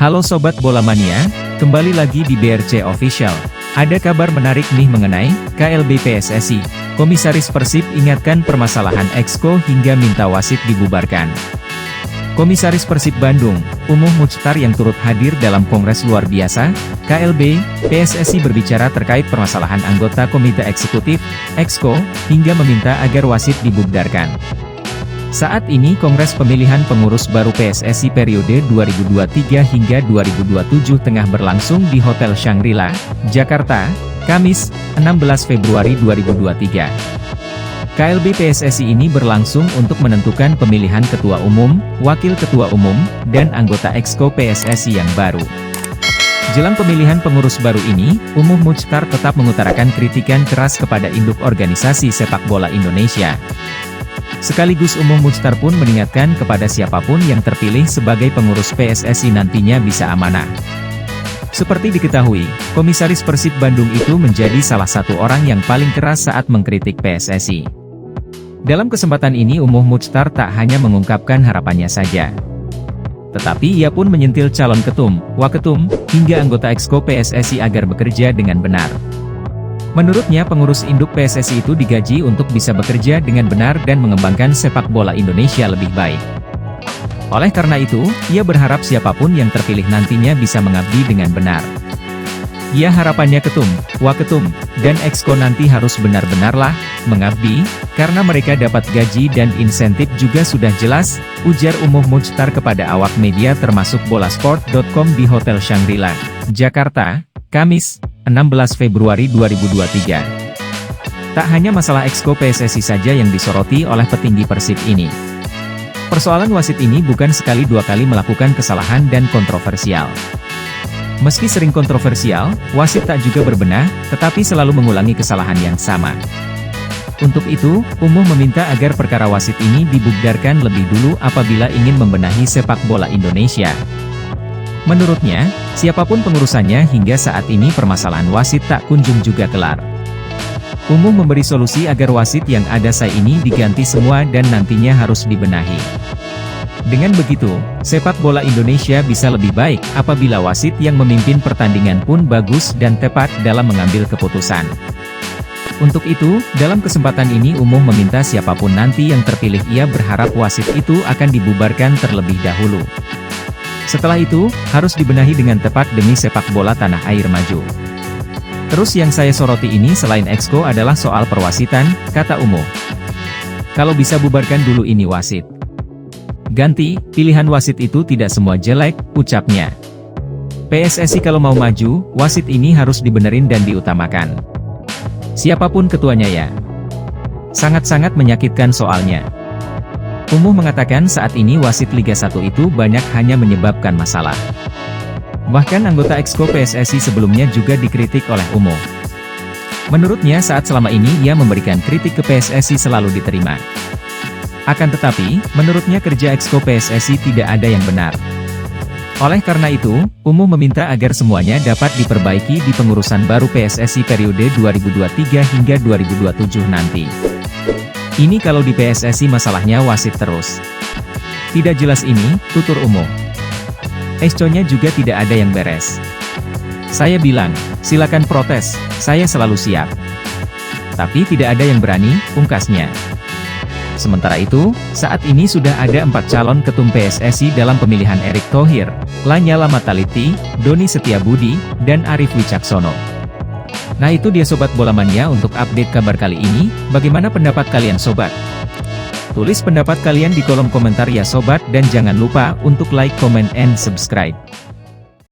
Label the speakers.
Speaker 1: Halo Sobat Bola Mania, kembali lagi di BRC Official. Ada kabar menarik nih mengenai KLB PSSI. Komisaris Persib ingatkan permasalahan Exco hingga minta wasit dibubarkan. Komisaris Persib Bandung, Umuh Muchtar yang turut hadir dalam Kongres Luar Biasa, KLB, PSSI berbicara terkait permasalahan anggota Komite Eksekutif, Exco, hingga meminta agar wasit dibubarkan. Saat ini Kongres Pemilihan Pengurus Baru PSSI periode 2023 hingga 2027 tengah berlangsung di Hotel Shangri-La, Jakarta, Kamis, 16 Februari 2023. KLB PSSI ini berlangsung untuk menentukan pemilihan Ketua Umum, Wakil Ketua Umum, dan anggota Exco PSSI yang baru. Jelang pemilihan pengurus baru ini, Umuh Muchtar tetap mengutarakan kritikan keras kepada induk organisasi sepak bola Indonesia. Sekaligus Umuh Muchtar pun mengingatkan kepada siapapun yang terpilih sebagai pengurus PSSI nantinya bisa amanah. Seperti diketahui, Komisaris Persib Bandung itu menjadi salah satu orang yang paling keras saat mengkritik PSSI. Dalam kesempatan ini Umuh Muchtar tak hanya mengungkapkan harapannya saja, tetapi ia pun menyentil calon ketum, waketum, hingga anggota Exco PSSI agar bekerja dengan benar. Menurutnya pengurus induk PSSI itu digaji untuk bisa bekerja dengan benar dan mengembangkan sepak bola Indonesia lebih baik. Oleh karena itu, ia berharap siapapun yang terpilih nantinya bisa mengabdi dengan benar. Ia harapannya ketum, waketum, dan Exco nanti harus benar-benarlah mengabdi, karena mereka dapat gaji dan insentif juga sudah jelas, ujar Umuh Muchtar kepada awak media termasuk bolasport.com di Hotel Shangri-La, Jakarta, Kamis, 16 Februari 2023. Tak hanya masalah Exco PSSI saja yang disoroti oleh petinggi Persib ini. Persoalan wasit ini bukan sekali dua kali melakukan kesalahan dan kontroversial. Meski sering kontroversial, wasit tak juga berbenah, tetapi selalu mengulangi kesalahan yang sama. Untuk itu, Umuh meminta agar perkara wasit ini dibubarkan lebih dulu apabila ingin membenahi sepak bola Indonesia. Menurutnya, siapapun pengurusannya hingga saat ini permasalahan wasit tak kunjung juga kelar. Umuh memberi solusi agar wasit yang ada saat ini diganti semua dan nantinya harus dibenahi. Dengan begitu, sepak bola Indonesia bisa lebih baik apabila wasit yang memimpin pertandingan pun bagus dan tepat dalam mengambil keputusan. Untuk itu, dalam kesempatan ini Umuh meminta siapapun nanti yang terpilih ia berharap wasit itu akan dibubarkan terlebih dahulu. Setelah itu, harus dibenahi dengan tepat demi sepak bola tanah air maju. Terus yang saya soroti ini selain Exco adalah soal perwasitan, kata Umuh. Kalau bisa bubarkan dulu ini wasit. Ganti, pilihan wasit itu tidak semua jelek, ucapnya. PSSI kalau mau maju, wasit ini harus dibenerin dan diutamakan. Siapapun ketuanya ya. Sangat-sangat menyakitkan soalnya. Umuh mengatakan saat ini wasit Liga 1 itu banyak hanya menyebabkan masalah. Bahkan anggota Exco PSSI sebelumnya juga dikritik oleh Umuh. Menurutnya saat selama ini ia memberikan kritik ke PSSI selalu diterima. Akan tetapi, menurutnya kerja Exco PSSI tidak ada yang benar. Oleh karena itu, Umuh meminta agar semuanya dapat diperbaiki di pengurusan baru PSSI periode 2023 hingga 2027 nanti. Ini kalau di PSSI masalahnya wasit terus. Tidak jelas ini, tutur Umuh. Exco-nya juga tidak ada yang beres. Saya bilang, silakan protes, saya selalu siap. Tapi tidak ada yang berani, pungkasnya. Sementara itu, saat ini sudah ada 4 calon ketum PSSI dalam pemilihan Erick Thohir, Lanyala Mataliti, Doni Setiabudi, dan Arief Wicaksono. Nah itu dia Sobat Bola Mania untuk update kabar kali ini, bagaimana pendapat kalian Sobat? Tulis pendapat kalian di kolom komentar ya Sobat dan jangan lupa untuk like, comment, and subscribe.